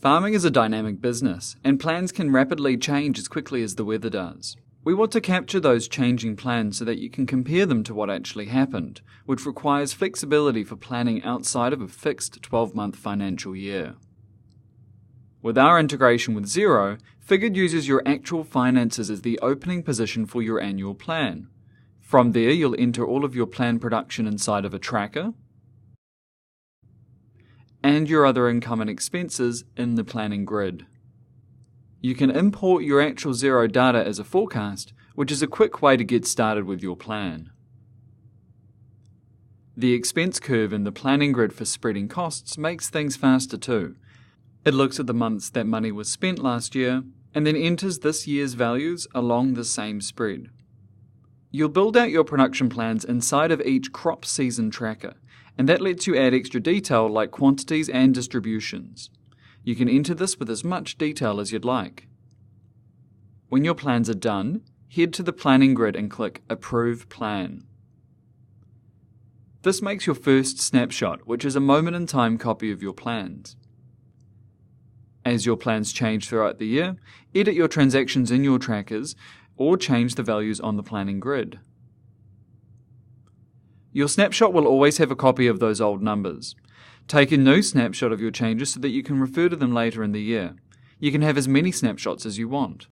Farming is a dynamic business, and plans can rapidly change as quickly as the weather does. We want to capture those changing plans so that you can compare them to what actually happened, which requires flexibility for planning outside of a fixed 12-month financial year. With our integration with Xero, Figured uses your actual finances as the opening position for your annual plan. From there, you'll enter all of your plan production inside of a tracker, and your other income and expenses in the planning grid. You can import your actual Xero data as a forecast, which is a quick way to get started with your plan. The expense curve in the planning grid for spreading costs makes things faster too. It looks at the months that money was spent last year, and then enters this year's values along the same spread. You'll build out your production plans inside of each crop season tracker, and that lets you add extra detail like quantities and distributions. You can enter this with as much detail as you'd like. When your plans are done, head to the planning grid and click Approve Plan. This makes your first snapshot, which is a moment-in-time copy of your plans. As your plans change throughout the year, edit your transactions in your trackers or change the values on the planning grid. Your snapshot will always have a copy of those old numbers. Take a new snapshot of your changes so that you can refer to them later in the year. You can have as many snapshots as you want.